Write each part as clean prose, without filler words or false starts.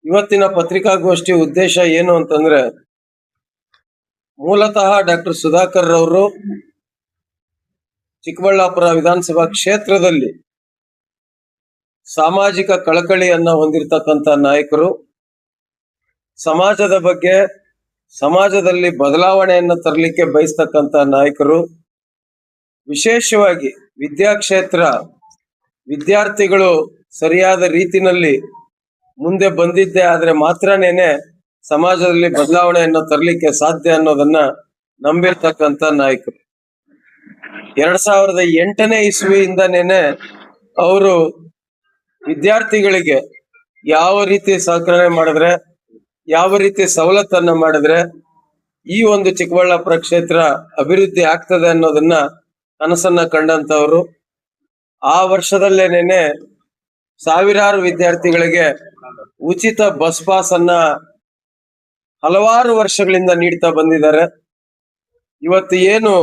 ಇವತ್ತಿನ ಪತ್ರಿಕಾಗೋಷ್ಠಿ ಉದ್ದೇಶ ಏನು ಅಂತಂದ್ರೆ, ಮೂಲತಃ ಡಾಕ್ಟರ್ ಸುಧಾಕರ್ ಅವರು ಚಿಕ್ಕಬಳ್ಳಾಪುರ ವಿಧಾನಸಭಾ ಕ್ಷೇತ್ರದಲ್ಲಿ ಸಾಮಾಜಿಕ ಕಳಕಳಿಯನ್ನ ಹೊಂದಿರತಕ್ಕಂತ ನಾಯಕರು, ಸಮಾಜದ ಬಗ್ಗೆ ಸಮಾಜದಲ್ಲಿ ಬದಲಾವಣೆಯನ್ನ ತರಲಿಕ್ಕೆ ಬಯಸ್ತಕ್ಕಂತ ನಾಯಕರು. ವಿಶೇಷವಾಗಿ ವಿದ್ಯಾಕ್ಷೇತ್ರ ವಿದ್ಯಾರ್ಥಿಗಳು ಸರಿಯಾದ ರೀತಿನಲ್ಲಿ ಮುಂದೆ ಬಂದಿದ್ದೆ ಆದ್ರೆ ಮಾತ್ರನೇನೆ ಸಮಾಜದಲ್ಲಿ ಬದಲಾವಣೆಯನ್ನು ತರಲಿಕ್ಕೆ ಸಾಧ್ಯ ಅನ್ನೋದನ್ನ ನಂಬಿರ್ತಕ್ಕಂತ ನಾಯಕರು. 2008ನೇ ಇಸ್ವಿಯಿಂದನೇನೆ ಅವರು ವಿದ್ಯಾರ್ಥಿಗಳಿಗೆ ಯಾವ ರೀತಿ ಸಹಕರಣೆ ಮಾಡಿದ್ರೆ, ಯಾವ ರೀತಿ ಸವಲತ್ತನ್ನ ಮಾಡಿದ್ರೆ ಈ ಒಂದು ಚಿಕ್ಕಬಳ್ಳಾಪುರ ಕ್ಷೇತ್ರ ಅಭಿವೃದ್ಧಿ ಆಗ್ತದೆ ಅನ್ನೋದನ್ನ ಕನಸನ್ನ ಕಂಡಂತವರು. ಆ ವರ್ಷದಲ್ಲೇನೆ ಸಾವಿರಾರು ವಿದ್ಯಾರ್ಥಿಗಳಿಗೆ ಉಚಿತ ಬಸ್ ಪಾಸ್ ಅನ್ನ ಹಲವಾರು ವರ್ಷಗಳಿಂದ ನೀಡ್ತಾ ಬಂದಿದ್ದಾರೆ. ಇವತ್ತು ಏನು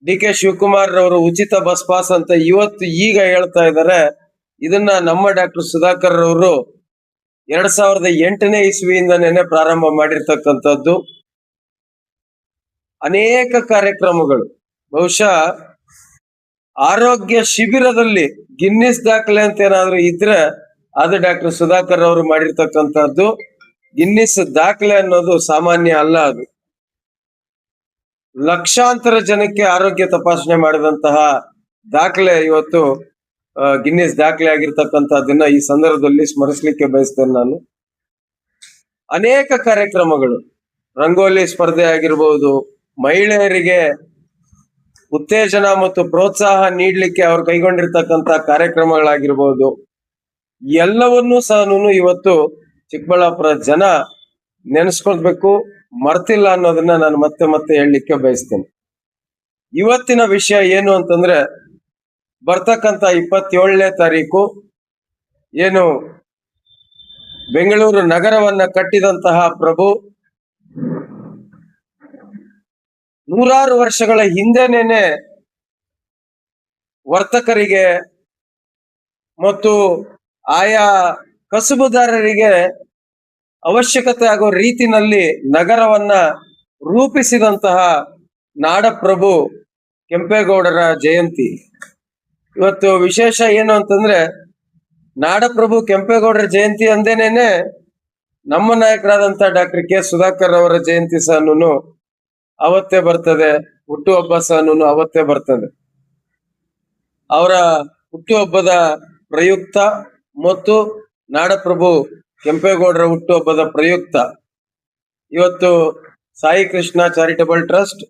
ಡಿ.ಕೆ. ಶಿವಕುಮಾರ್ ಅವರು ಉಚಿತ ಬಸ್ ಪಾಸ್ ಅಂತ ಈಗ ಹೇಳ್ತಾ ಇದ್ದಾರೆ, ಇದನ್ನ ನಮ್ಮ ಡಾಕ್ಟರ್ ಸುಧಾಕರ್ ಅವರು 2008ನೇ ಇಸ್ವಿಯಿಂದನೇ ಪ್ರಾರಂಭ ಮಾಡಿರ್ತಕ್ಕಂಥದ್ದು. ಅನೇಕ ಕಾರ್ಯಕ್ರಮಗಳು, ಬಹುಶಃ ಆರೋಗ್ಯ ಶಿಬಿರದಲ್ಲಿ ಗಿನ್ನಿಸ್ ದಾಖಲೆ ಅಂತ ಏನಾದ್ರು ಇದ್ರೆ ಅದು ಡಾಕ್ಟರ್ ಸುಧಾಕರ್ ಅವರು ಮಾಡಿರ್ತಕ್ಕಂಥದ್ದು. ಗಿನ್ನಿಸ್ ದಾಖಲೆ ಅನ್ನೋದು ಸಾಮಾನ್ಯ ಅಲ್ಲ, ಅದು ಲಕ್ಷಾಂತರ ಜನಕ್ಕೆ ಆರೋಗ್ಯ ತಪಾಸಣೆ ಮಾಡಿದಂತಹ ದಾಖಲೆ ಇವತ್ತು ಗಿನ್ನಿಸ್ ದಾಖಲೆ ಆಗಿರ್ತಕ್ಕಂಥದ್ದನ್ನ ಈ ಸಂದರ್ಭದಲ್ಲಿ ಸ್ಮರಿಸಲಿಕ್ಕೆ ಬಯಸ್ತೇನೆ ನಾನು. ಅನೇಕ ಕಾರ್ಯಕ್ರಮಗಳು, ರಂಗೋಲಿ ಸ್ಪರ್ಧೆ ಆಗಿರ್ಬೋದು, ಮಹಿಳೆಯರಿಗೆ ಉತ್ತೇಜನ ಮತ್ತು ಪ್ರೋತ್ಸಾಹ ನೀಡಲಿಕ್ಕೆ ಅವರು ಕೈಗೊಂಡಿರ್ತಕ್ಕಂಥ ಕಾರ್ಯಕ್ರಮಗಳಾಗಿರ್ಬೋದು, ಎಲ್ಲವನ್ನೂ ಸಹ ಇವತ್ತು ಚಿಕ್ಕಬಳ್ಳಾಪುರ ಜನ ನೆನೆಸ್ಕೊಳ್ಬೇಕು, ಮರ್ತಿಲ್ಲ ಅನ್ನೋದನ್ನ ನಾನು ಮತ್ತೆ ಮತ್ತೆ ಹೇಳಲಿಕ್ಕೆ ಬಯಸ್ತೇನೆ. ಇವತ್ತಿನ ವಿಷಯ ಏನು ಅಂತಂದ್ರೆ, ಬರ್ತಕ್ಕಂಥ 27ನೇ ತಾರೀಕು ಏನು ಬೆಂಗಳೂರು ನಗರವನ್ನ ಕಟ್ಟಿದಂತಹ ಪ್ರಭು ನೂರಾರು ವರ್ಷಗಳ ಹಿಂದೆನೇನೆ ವರ್ತಕರಿಗೆ ಮತ್ತು ಆಯಾ ಕಸುಬುದಾರರಿಗೆ ಅವಶ್ಯಕತೆ ಆಗೋ ರೀತಿನಲ್ಲಿ ನಗರವನ್ನ ರೂಪಿಸಿದಂತಹ ನಾಡಪ್ರಭು ಕೆಂಪೇಗೌಡರ ಜಯಂತಿ. ಇವತ್ತು ವಿಶೇಷ ಏನು ಅಂತಂದ್ರೆ, ನಾಡಪ್ರಭು ಕೆಂಪೇಗೌಡರ ಜಯಂತಿ ಅಂದೇನೇನೆ ನಮ್ಮ ನಾಯಕರಾದಂತ ಡಾಕ್ಟರ್ ಕೆ. ಸುಧಾಕರ್ ಅವರ ಜಯಂತಿ ಸಹ ಅವತ್ತೇ ಬರ್ತದೆ, ಹುಟ್ಟುಹಬ್ಬ ಸಹ ಅವತ್ತೇ ಬರ್ತದೆ. ಅವರ ಹುಟ್ಟುಹಬ್ಬದ ಪ್ರಯುಕ್ತ ಮತ್ತು ನಾಡಪ್ರಭು ಕೆಂಪೇಗೌಡರ ಹುಟ್ಟುಹಬ್ಬದ ಪ್ರಯುಕ್ತ ಇವತ್ತು Sai Krishna charitable trust,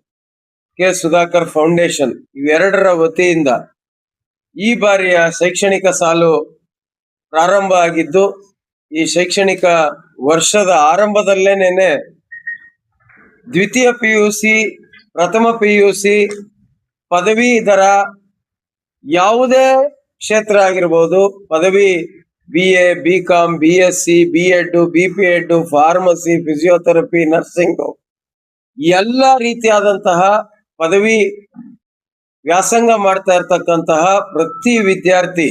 K. Sudhakar foundation ಇವೆರಡರ ವತಿಯಿಂದ ಈ ಬಾರಿಯ ಶೈಕ್ಷಣಿಕ ಸಾಲು ಪ್ರಾರಂಭ ಆಗಿದ್ದು, ಈ ಶೈಕ್ಷಣಿಕ ವರ್ಷದ ಆರಂಭದಲ್ಲೇನೆ ದ್ವಿತೀಯ PUC, ಪ್ರಥಮ PUC, ಪದವೀಧರ ಯಾವುದೇ ಕ್ಷೇತ್ರ ಆಗಿರ್ಬೋದು, ಪದವಿ BA, BCom, BSc, B.Ed, B.Ped, pharmacy, physiotherapy, nursing ಎಲ್ಲ ರೀತಿಯಾದಂತಹ ಪದವಿ ವ್ಯಾಸಂಗ ಮಾಡ್ತಾ ಇರ್ತಕ್ಕಂತಹ ಪ್ರತಿ ವಿದ್ಯಾರ್ಥಿ,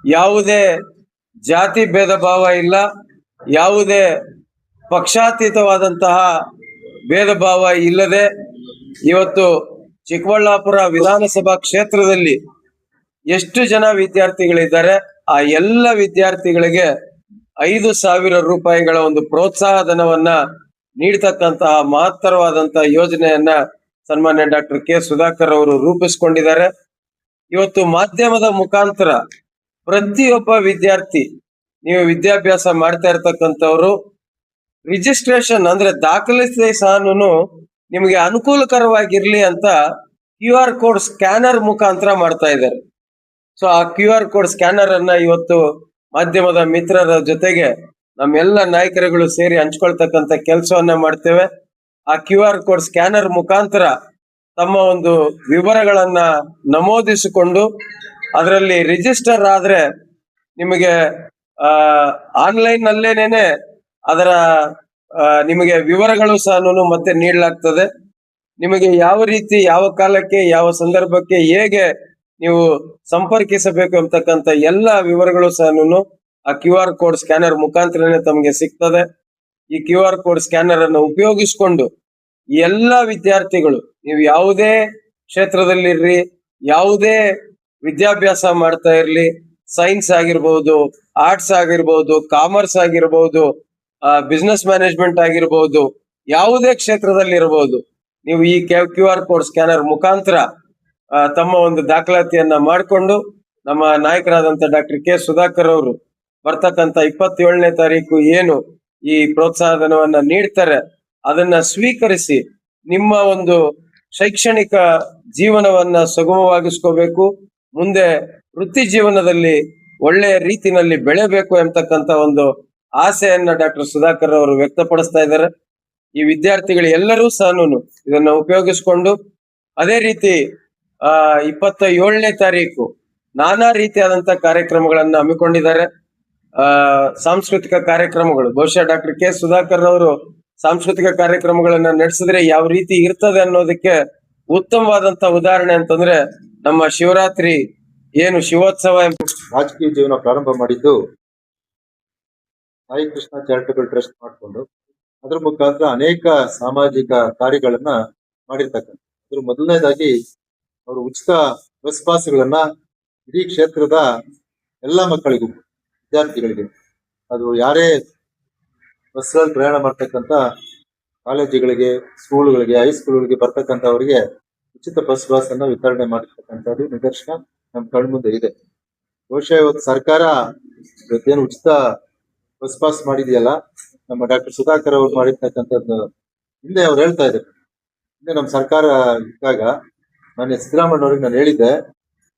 ಯಾವುದೇ ಜಾತಿ ಭೇದ ಭಾವ ಇಲ್ಲ, ಯಾವುದೇ ಪಕ್ಷಾತೀತವಾದಂತಹ ಭೇದ ಭಾವ ಇಲ್ಲದೆ ಇವತ್ತು ಚಿಕ್ಕಬಳ್ಳಾಪುರ ವಿಧಾನಸಭಾ ಕ್ಷೇತ್ರದಲ್ಲಿ ಎಷ್ಟು ಜನ ವಿದ್ಯಾರ್ಥಿಗಳಿದ್ದಾರೆ ಆ ಎಲ್ಲ ವಿದ್ಯಾರ್ಥಿಗಳಿಗೆ 5,000 ರೂಪಾಯಿಗಳ ಒಂದು ಪ್ರೋತ್ಸಾಹ ಧನವನ್ನ ನೀಡತಕ್ಕಂತಹ ಮಹತ್ತರವಾದಂತಹ ಯೋಜನೆಯನ್ನ ಸನ್ಮಾನ್ಯ ಡಾಕ್ಟರ್ ಕೆ. ಸುಧಾಕರ್ ಅವರು ರೂಪಿಸ್ಕೊಂಡಿದ್ದಾರೆ. ಇವತ್ತು ಮಾಧ್ಯಮದ ಮುಖಾಂತರ ಪ್ರತಿಯೊಬ್ಬ ವಿದ್ಯಾರ್ಥಿ, ನೀವು ವಿದ್ಯಾಭ್ಯಾಸ ಮಾಡ್ತಾ ಇರ್ತಕ್ಕಂಥವ್ರು, ರಿಜಿಸ್ಟ್ರೇಷನ್ ಅಂದ್ರೆ ದಾಖಲಿಸಿ ಸಹ ನಿಮಗೆ ಅನುಕೂಲಕರವಾಗಿರ್ಲಿ ಅಂತ QR ಕೋಡ್ ಸ್ಕ್ಯಾನರ್ ಮುಖಾಂತರ ಮಾಡ್ತಾ ಇದ್ದಾರೆ. ಸೊ ಆ QR ಕೋಡ್ ಸ್ಕ್ಯಾನರ್ ಅನ್ನ ಇವತ್ತು ಮಾಧ್ಯಮದ ಮಿತ್ರರ ಜೊತೆಗೆ ನಮ್ಮೆಲ್ಲ ನಾಯಕರುಗಳು ಸೇರಿ ಹಂಚ್ಕೊಳ್ತಕ್ಕಂಥ ಕೆಲಸವನ್ನ ಮಾಡ್ತೇವೆ. ಆ QR ಕೋಡ್ ಸ್ಕ್ಯಾನರ್ ಮುಖಾಂತರ ತಮ್ಮ ಒಂದು ವಿವರಗಳನ್ನ ನಮೂದಿಸಿಕೊಂಡು ಅದರಲ್ಲಿ ರಿಜಿಸ್ಟರ್ ಆದ್ರೆ ನಿಮಗೆ ಆನ್ಲೈನ್ ನಲ್ಲೇನೆ ಅದರ ನಿಮಗೆ ವಿವರಗಳು ಸಹ ಮತ್ತೆ ನೀಡಲಾಗ್ತದೆ. ನಿಮಗೆ ಯಾವ ರೀತಿ, ಯಾವ ಕಾಲಕ್ಕೆ, ಯಾವ ಸಂದರ್ಭಕ್ಕೆ ಹೇಗೆ ನೀವು ಸಂಪರ್ಕಿಸಬೇಕು ಅಂತಕ್ಕಂಥ ಎಲ್ಲ ವಿವರಗಳು ಸಹ ಆ ಕ್ಯೂ ಆರ್ ಕೋಡ್ ಸ್ಕ್ಯಾನರ್ ಮುಖಾಂತರನೇ ತಮಗೆ ಸಿಗ್ತದೆ. ಈ ಕ್ಯೂ ಆರ್ ಕೋಡ್ ಸ್ಕ್ಯಾನರ್ ಅನ್ನು ಉಪಯೋಗಿಸಿಕೊಂಡು ಎಲ್ಲಾ ವಿದ್ಯಾರ್ಥಿಗಳು, ನೀವು ಯಾವುದೇ ಕ್ಷೇತ್ರದಲ್ಲಿರ್ರಿ, ಯಾವುದೇ ವಿದ್ಯಾಭ್ಯಾಸ ಮಾಡ್ತಾ ಇರ್ಲಿ, ಸೈನ್ಸ್ ಆಗಿರ್ಬೋದು, ಆರ್ಟ್ಸ್ ಆಗಿರ್ಬೋದು, ಕಾಮರ್ಸ್ ಆಗಿರ್ಬೋದು, ಬಿಸ್ನೆಸ್ ಮ್ಯಾನೇಜ್ಮೆಂಟ್ ಆಗಿರ್ಬೋದು, ಯಾವುದೇ ಕ್ಷೇತ್ರದಲ್ಲಿ ಇರಬಹುದು, ನೀವು ಈ ಕ್ಯೂ ಆರ್ ಕೋಡ್ ಸ್ಕ್ಯಾನರ್ ಮುಖಾಂತರ ತಮ್ಮ ಒಂದು ದಾಖಲಾತಿಯನ್ನ ಮಾಡಿಕೊಂಡು ನಮ್ಮ ನಾಯಕರಾದಂತ ಡಾಕ್ಟರ್ ಕೆ ಸುಧಾಕರ್ ಅವರು ಬರ್ತಕ್ಕಂತ 27ನೇ ತಾರೀಕು ಏನು ಈ ಪ್ರೋತ್ಸಾಹಧನವನ್ನ ನೀಡ್ತಾರೆ ಅದನ್ನ ಸ್ವೀಕರಿಸಿ ನಿಮ್ಮ ಒಂದು ಶೈಕ್ಷಣಿಕ ಜೀವನವನ್ನ ಸುಗಮವಾಗಿಸ್ಕೋಬೇಕು, ಮುಂದೆ ವೃತ್ತಿ ಜೀವನದಲ್ಲಿ ಒಳ್ಳೆಯ ರೀತಿನಲ್ಲಿ ಬೆಳೆಬೇಕು ಎಂಬತಕ್ಕಂತ ಒಂದು ಆಸೆಯನ್ನ ಡಾಕ್ಟರ್ ಸುಧಾಕರ್ ಅವರು ವ್ಯಕ್ತಪಡಿಸ್ತಾ ಇದ್ದಾರೆ. ಈ ವಿದ್ಯಾರ್ಥಿಗಳು ಎಲ್ಲರೂ ಸಹ ಇದನ್ನ ಉಪಯೋಗಿಸಿಕೊಂಡು ಅದೇ ರೀತಿ 27ನೇ ತಾರೀಕು ನಾನಾ ರೀತಿಯಾದಂತ ಕಾರ್ಯಕ್ರಮಗಳನ್ನ ಹಮ್ಮಿಕೊಂಡಿದ್ದಾರೆ. ಸಾಂಸ್ಕೃತಿಕ ಕಾರ್ಯಕ್ರಮಗಳು, ಬಹುಶಃ ಡಾಕ್ಟರ್ ಕೆ ಸುಧಾಕರ್ ಅವರು ಸಾಂಸ್ಕೃತಿಕ ಕಾರ್ಯಕ್ರಮಗಳನ್ನ ನಡೆಸಿದ್ರೆ ಯಾವ ರೀತಿ ಇರ್ತದೆ ಅನ್ನೋದಕ್ಕೆ ಉತ್ತಮವಾದಂತ ಉದಾಹರಣೆ ಅಂತಂದ್ರೆ ನಮ್ಮ ಶಿವರಾತ್ರಿ ಏನು ಶಿವೋತ್ಸವ. ರಾಜಕೀಯ ಜೀವನ ಪ್ರಾರಂಭ ಮಾಡಿದ್ದು ಸಾಯಿ ಕೃಷ್ಣ ಚಾರಿಟಬಲ್ ಟ್ರಸ್ಟ್ ಮಾಡಿಕೊಂಡು ಅದ್ರ ಮುಖಾಂತರ ಅನೇಕ ಸಾಮಾಜಿಕ ಕಾರ್ಯಗಳನ್ನ ಮಾಡಿರ್ತಕ್ಕಂಥ. ಅದ್ರ ಮೊದಲನೇದಾಗಿ ಅವರು ಉಚಿತ ಬಸ್ ಪಾಸ್ಗಳನ್ನ ಇಡೀ ಕ್ಷೇತ್ರದ ಎಲ್ಲ ಮಕ್ಕಳಿಗೂ, ವಿದ್ಯಾರ್ಥಿಗಳಿಗೆ, ಅದು ಯಾರೇ ಬಸ್ಗಳಲ್ಲಿ ಪ್ರಯಾಣ ಮಾಡ್ತಕ್ಕಂಥ ಕಾಲೇಜುಗಳಿಗೆ, ಸ್ಕೂಲ್ಗಳಿಗೆ, ಹೈಸ್ಕೂಲ್ಗಳಿಗೆ ಬರ್ತಕ್ಕಂಥವರಿಗೆ ಉಚಿತ ಬಸ್ ಪಾಸ್ ಅನ್ನ ವಿತರಣೆ ಮಾಡಿರ್ತಕ್ಕಂಥದ್ದು ನಿದರ್ಶನ ನಮ್ಮ ಕಣ್ಮುಂದೆ ಇದೆ. ಬಹುಶಃ ಇವತ್ತು ಸರ್ಕಾರ ಇವತ್ತೇನು ಉಚಿತ ಬಸ್ ಪಾಸ್ ಮಾಡಿದೆಯಲ್ಲ, ನಮ್ಮ ಡಾಕ್ಟರ್ ಸುಧಾಕರ್ ಅವರು ಮಾಡಿರ್ತಕ್ಕಂಥದ್ದು ಹಿಂದೆ ಅವ್ರು ಹೇಳ್ತಾ ಇದ್ದಾರೆ. ಹಿಂದೆ ನಮ್ಮ ಸರ್ಕಾರ ಇದ್ದಾಗ ನಾನು ಸಿದ್ದರಾಮಯ್ಯವ್ರಿಗೆ ನಾನು ಹೇಳಿದ್ದೆ,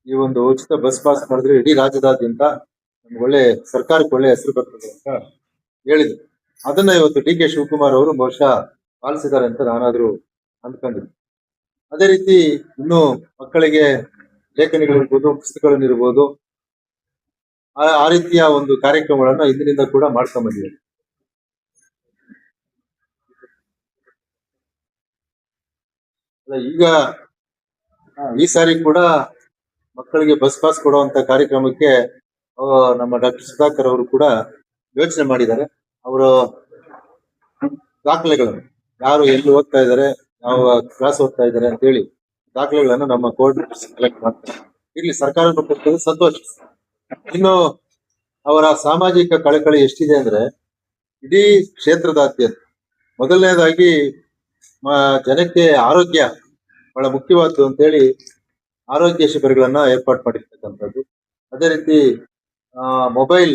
ಈ ಒಂದು ಉಚಿತ ಬಸ್ ಪಾಸ್ ಮಾಡಿದ್ರೆ ಇಡೀ ರಾಜ್ಯದಾದ್ಯಂತ ನಮ್ಗೆ ಒಳ್ಳೆ ಸರ್ಕಾರಕ್ಕೆ ಒಳ್ಳೆ ಹೆಸರು ಬರ್ತದೆ ಅಂತ ಹೇಳಿದ್ರು. ಅದನ್ನ ಇವತ್ತು ಡಿ ಕೆ ಶಿವಕುಮಾರ್ ಅವರು ಬಹುಶಃ ಪಾಲಿಸಿದ್ದಾರೆ ಅಂತ ನಾನಾದ್ರೂ ಅಂದ್ಕೊಂಡಿದ್ದೆ. ಅದೇ ರೀತಿ ಇನ್ನು ಮಕ್ಕಳಿಗೆ ಲೇಖನಿಗಳಿರ್ಬೋದು, ಪುಸ್ತಕಗಳನ್ನಿರ್ಬೋದು, ಆ ರೀತಿಯ ಒಂದು ಕಾರ್ಯಕ್ರಮಗಳನ್ನ ಇಂದಿನಿಂದ ಕೂಡ ಮಾಡ್ಕೊಂಡ್ ಬಂದಿದೆ. ಈಗ ಈ ಸಾರಿ ಕೂಡ ಮಕ್ಕಳಿಗೆ ಬಸ್ ಪಾಸ್ ಕೊಡುವಂತ ಕಾರ್ಯಕ್ರಮಕ್ಕೆ ನಮ್ಮ ಡಾಕ್ಟರ್ ಸುಧಾಕರ್ ಅವರು ಕೂಡ ಯೋಚನೆ ಮಾಡಿದ್ದಾರೆ. ಅವರು ದಾಖಲೆಗಳನ್ನು, ಯಾರು ಎಲ್ಲಿ ಓದ್ತಾ ಇದ್ದಾರೆ, ಯಾವ ಕ್ಲಾಸ್ ಓದ್ತಾ ಇದ್ದಾರೆ ಅಂತ ಹೇಳಿ ದಾಖಲೆಗಳನ್ನು ನಮ್ಮ ಕೋರ್ಡಿನೇಟರ್ಸ್ ಕಲೆಕ್ಟ್ ಮಾಡ್ತಾರೆ. ಇಲ್ಲಿ ಸರ್ಕಾರ ಕೊಟ್ಟಿದ್ದು ಸಂತೋಷ. ಇನ್ನು ಅವರ ಸಾಮಾಜಿಕ ಕಳಕಳಿ ಎಷ್ಟಿದೆ ಅಂದ್ರೆ, ಇಡೀ ಕ್ಷೇತ್ರದಾದ್ಯಂತ ಮೊದಲನೇದಾಗಿ ಜನಕ್ಕೆ ಆರೋಗ್ಯ ಬಹಳ ಮುಖ್ಯವಾದ್ದು ಅಂತೇಳಿ ಆರೋಗ್ಯ ಶಿಬಿರಗಳನ್ನ ಏರ್ಪಾಡು ಮಾಡಿರ್ತಕ್ಕಂಥದ್ದು. ಅದೇ ರೀತಿ ಮೊಬೈಲ್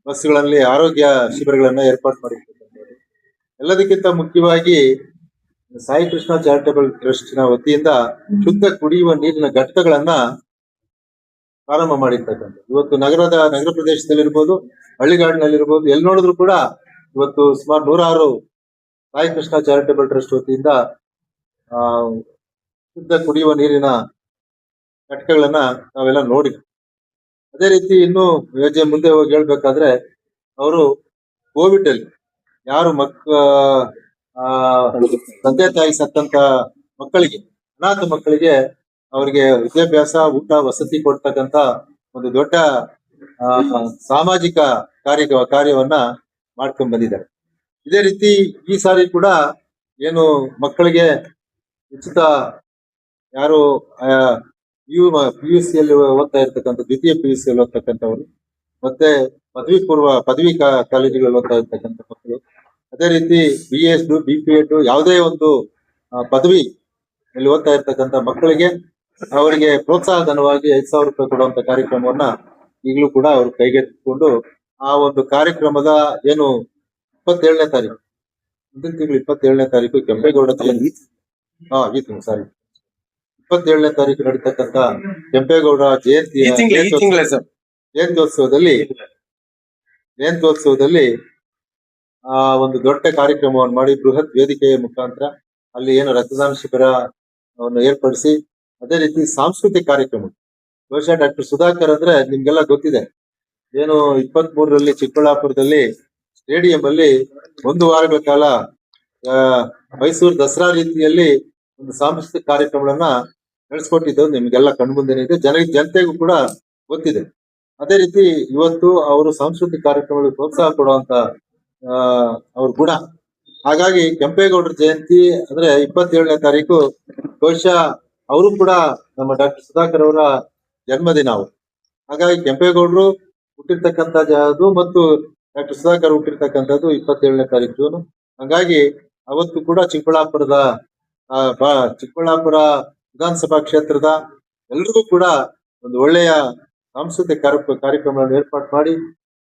ಬಸ್ಗಳಲ್ಲಿ ಆರೋಗ್ಯ ಶಿಬಿರಗಳನ್ನ ಏರ್ಪಾಡು ಮಾಡಿರ್ತಕ್ಕಂಥದ್ದು. ಎಲ್ಲದಕ್ಕಿಂತ ಮುಖ್ಯವಾಗಿ ಸಾಯಿ ಕೃಷ್ಣ ಚಾರಿಟಬಲ್ ಟ್ರಸ್ಟ್ನ ವತಿಯಿಂದ ಶುದ್ಧ ಕುಡಿಯುವ ನೀರಿನ ಘಟಕಗಳನ್ನ ಪ್ರಾರಂಭ ಮಾಡಿರ್ತಕ್ಕಂಥದ್ದು. ಇವತ್ತು ನಗರ ಪ್ರದೇಶದಲ್ಲಿರ್ಬೋದು, ಹಳ್ಳಿಗಾಡಿನಲ್ಲಿರ್ಬೋದು, ಎಲ್ಲಿ ನೋಡಿದ್ರು ಕೂಡ ಇವತ್ತು ಸುಮಾರು 106 ಸಾಯಿ ಕೃಷ್ಣ ಚಾರಿಟಬಲ್ ಟ್ರಸ್ಟ್ ವತಿಯಿಂದ ಶುದ್ಧ ಕುಡಿಯುವ ನೀರಿನ ಘಟಕಗಳನ್ನ ನಾವೆಲ್ಲ ನೋಡಿ. ಅದೇ ರೀತಿ ಇನ್ನು ಮುಂದೆ ಹೋಗಿ ಹೇಳ್ಬೇಕಾದ್ರೆ, ಅವರು ಕೋವಿಡ್ ಅಲ್ಲಿ ಯಾರು ತಂದೆ ತಾಯಿ ಸತ್ತಂತ ಮಕ್ಕಳಿಗೆ, ಅನಾಥ ಮಕ್ಕಳಿಗೆ ಅವರಿಗೆ ವಿದ್ಯಾಭ್ಯಾಸ, ಊಟ, ವಸತಿ ಕೊಡ್ತಕ್ಕಂತ ಒಂದು ದೊಡ್ಡ ಸಾಮಾಜಿಕ ಕಾರ್ಯವನ್ನ ಮಾಡ್ಕೊಂಡ್ ಬಂದಿದ್ದಾರೆ. ಇದೇ ರೀತಿ ಈ ಸಾರಿ ಕೂಡ ಏನು ಮಕ್ಕಳಿಗೆ ಉಚಿತ, ಯಾರು PUC ಯಲ್ಲಿ ಓದ್ತಾ ಇರ್ತಕ್ಕಂಥ, ದ್ವಿತೀಯ PUC ಯಲ್ಲಿ ಓದ್ತಕ್ಕಂಥವ್ರು, ಮತ್ತೆ ಪದವಿ ಕಾಲೇಜುಗಳಲ್ಲಿ ಓದ್ತಾ ಇರ್ತಕ್ಕಂಥ ಮಕ್ಕಳು, ಅದೇ ರೀತಿ BS, BPEd ಯಾವುದೇ ಒಂದು ಪದವಿ ಇಲ್ಲಿ ಓದ್ತಾ ಇರ್ತಕ್ಕಂಥ ಮಕ್ಕಳಿಗೆ ಅವರಿಗೆ ಪ್ರೋತ್ಸಾಹ ಧನವಾಗಿ 5,000 ರೂಪಾಯಿ ಕೊಡುವಂತ ಕಾರ್ಯಕ್ರಮವನ್ನ ಈಗಲೂ ಕೂಡ ಅವರು ಕೈಗೆತ್ತಿಕೊಂಡು ಆ ಒಂದು ಕಾರ್ಯಕ್ರಮದ ಏನು 27ನೇ ತಾರೀಕು, ಮುಂದಿನ ತಿಂಗಳು 27ನೇ ತಾರೀಕು ಕೆಂಪೇಗೌಡ ಈ ತಿಂಗಳು 27ನೇ ತಾರೀಕು ನಡೀತಕ್ಕಂತ ಕೆಂಪೇಗೌಡ ಜಯಂತ್ಯೋತ್ಸವದಲ್ಲಿ ಒಂದು ದೊಡ್ಡ ಕಾರ್ಯಕ್ರಮವನ್ನು ಮಾಡಿ ಬೃಹತ್ ವೇದಿಕೆಯ ಮುಖಾಂತರ ಅಲ್ಲಿ ಏನು ರಕ್ತದಾನ ಶಿಬಿರವನ್ನು ಏರ್ಪಡಿಸಿ, ಅದೇ ರೀತಿ ಸಾಂಸ್ಕೃತಿಕ ಕಾರ್ಯಕ್ರಮ. ಬಹುಶಃ ಡಾಕ್ಟರ್ ಸುಧಾಕರ್ ಅಂದ್ರೆ ನಿಮ್ಗೆಲ್ಲ ಗೊತ್ತಿದೆ, ಏನು 23ರಲ್ಲಿ ಚಿಕ್ಕಬಳ್ಳಾಪುರದಲ್ಲಿ ಸ್ಟೇಡಿಯಂ ಅಲ್ಲಿ 1 ವಾರಗಳ ಕಾಲ ಮೈಸೂರು ದಸರಾ ರೀತಿಯಲ್ಲಿ ಒಂದು ಸಾಂಸ್ಕೃತಿಕ ಕಾರ್ಯಕ್ರಮಗಳನ್ನ ನಡೆಸ್ಕೊಟ್ಟಿದ್ದು ನಿಮ್ಗೆಲ್ಲ ಕಣ್ಮುಂದೆನೇ ಇದೆ, ಜನತೆಗೂ ಕೂಡ ಗೊತ್ತಿದೆ. ಅದೇ ರೀತಿ ಇವತ್ತು ಅವರು ಸಾಂಸ್ಕೃತಿಕ ಕಾರ್ಯಕ್ರಮಗಳಿಗೆ ಪ್ರೋತ್ಸಾಹ ಕೊಡುವಂತ ಅವ್ರ ಗುಣ. ಹಾಗಾಗಿ ಕೆಂಪೇಗೌಡರ ಜಯಂತಿ ಅಂದ್ರೆ 27ನೇ ತಾರೀಕು ಬಹುಶಃ ಅವರು ಕೂಡ ನಮ್ಮ ಡಾಕ್ಟರ್ ಸುಧಾಕರ್ ಅವರ ಜನ್ಮದಿನ ಅವರು. ಹಾಗಾಗಿ ಕೆಂಪೇಗೌಡರು ಹುಟ್ಟಿರ್ತಕ್ಕಂಥದ್ದು ಮತ್ತು ಡಾಕ್ಟರ್ ಸುಧಾಕರ್ ಹುಟ್ಟಿರ್ತಕ್ಕಂಥದ್ದು 27ನೇ ತಾರೀಕು ಜೂನ್. ಹಾಗಾಗಿ ಅವತ್ತು ಕೂಡ ಚಿಕ್ಕಬಳ್ಳಾಪುರ ವಿಧಾನಸಭಾ ಕ್ಷೇತ್ರದ ಎಲ್ರಿಗೂ ಕೂಡ ಒಂದು ಒಳ್ಳೆಯ ಸಾಂಸ್ಕೃತಿಕ ಕಾರ್ಯಕ್ರಮಗಳನ್ನು ಏರ್ಪಾಡು ಮಾಡಿ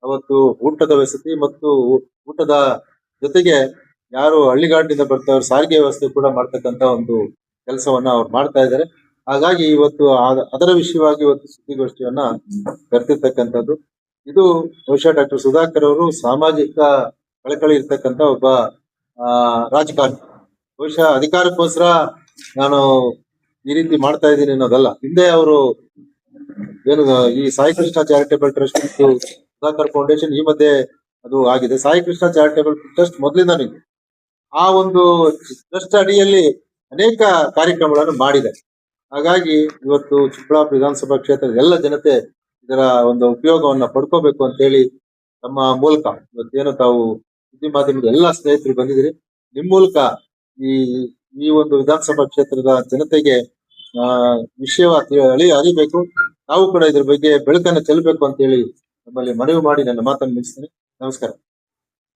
ಅವತ್ತು ಊಟದ ವಸತಿ ಮತ್ತು ಊಟದ ಜೊತೆಗೆ ಯಾರು ಹಳ್ಳಿಗಾಡಿನಿಂದ ಬರ್ತಾವ್ರ ಸಾರಿಗೆ ವ್ಯವಸ್ಥೆ ಕೂಡ ಮಾಡ್ತಕ್ಕಂತ ಒಂದು ಕೆಲಸವನ್ನ ಅವ್ರು ಮಾಡ್ತಾ ಇದ್ದಾರೆ. ಹಾಗಾಗಿ ಇವತ್ತು ಅದರ ವಿಷಯವಾಗಿ ಇವತ್ತು ಸುದ್ದಿಗೋಷ್ಠಿಯನ್ನ ಕರೆದಿರ್ತಕ್ಕಂಥದ್ದು. ಇದು ಬಹುಶಃ ಡಾಕ್ಟರ್ ಸುಧಾಕರ್ ಅವರು ಸಾಮಾಜಿಕ ಕಳಕಳಿ ಇರ್ತಕ್ಕಂಥ ಒಬ್ಬ ರಾಜಕಾರಣಿ. ಬಹುಶಃ ಅಧಿಕಾರಕ್ಕೋಸ್ಕರ ನಾನು ಈ ರೀತಿ ಮಾಡ್ತಾ ಇದ್ದೀನಿ ಅನ್ನೋದಲ್ಲ. ಹಿಂದೆ ಅವರು ಏನು ಈ ಸಾಯಿ ಕೃಷ್ಣ ಚಾರಿಟೇಬಲ್ ಟ್ರಸ್ಟ್ ಮತ್ತು ಸುಧಾಕರ್ ಫೌಂಡೇಶನ್ ಈ ಮಧ್ಯೆ ಅದು ಆಗಿದೆ. ಸಾಯಿ ಕೃಷ್ಣ ಚಾರಿಟೇಬಲ್ ಟ್ರಸ್ಟ್ ಮೊದಲಿಂದನೂ ಇದೆ. ಆ ಒಂದು ಟ್ರಸ್ಟ್ ಅಡಿಯಲ್ಲಿ ಅನೇಕ ಕಾರ್ಯಕ್ರಮಗಳನ್ನು ಮಾಡಿದೆ. ಹಾಗಾಗಿ ಇವತ್ತು ಚಿಕ್ಕಬಳ್ಳಾಪುರ ವಿಧಾನಸಭಾ ಕ್ಷೇತ್ರದ ಎಲ್ಲ ಜನತೆ ಇದರ ಒಂದು ಉಪಯೋಗವನ್ನ ಪಡ್ಕೋಬೇಕು ಅಂತ ಹೇಳಿ ತಮ್ಮ ಮೂಲಕ ಇವತ್ತೇನು ತಾವು ಸುದ್ದಿ ಮಾಧ್ಯಮದ ಎಲ್ಲಾ ಸ್ನೇಹಿತರು ಬಂದಿದ್ದೀರಿ, ನಿಮ್ ಮೂಲಕ ಈ ಒಂದು ವಿಧಾನಸಭಾ ಕ್ಷೇತ್ರದ ಜನತೆಗೆ ವಿಷಯ ಅರಿಬೇಕು, ತಾವು ಕೂಡ ಇದ್ರ ಬಗ್ಗೆ ಬೆಳಕನ್ನು ಚೆಲ್ಲಬೇಕು ಅಂತ ಹೇಳಿ ನಮ್ಮಲ್ಲಿ ಮನವಿ ಮಾಡಿ ನನ್ನ ಮಾತನ್ನು ಮುಗಿಸ್ತೇನೆ. ನಮಸ್ಕಾರ.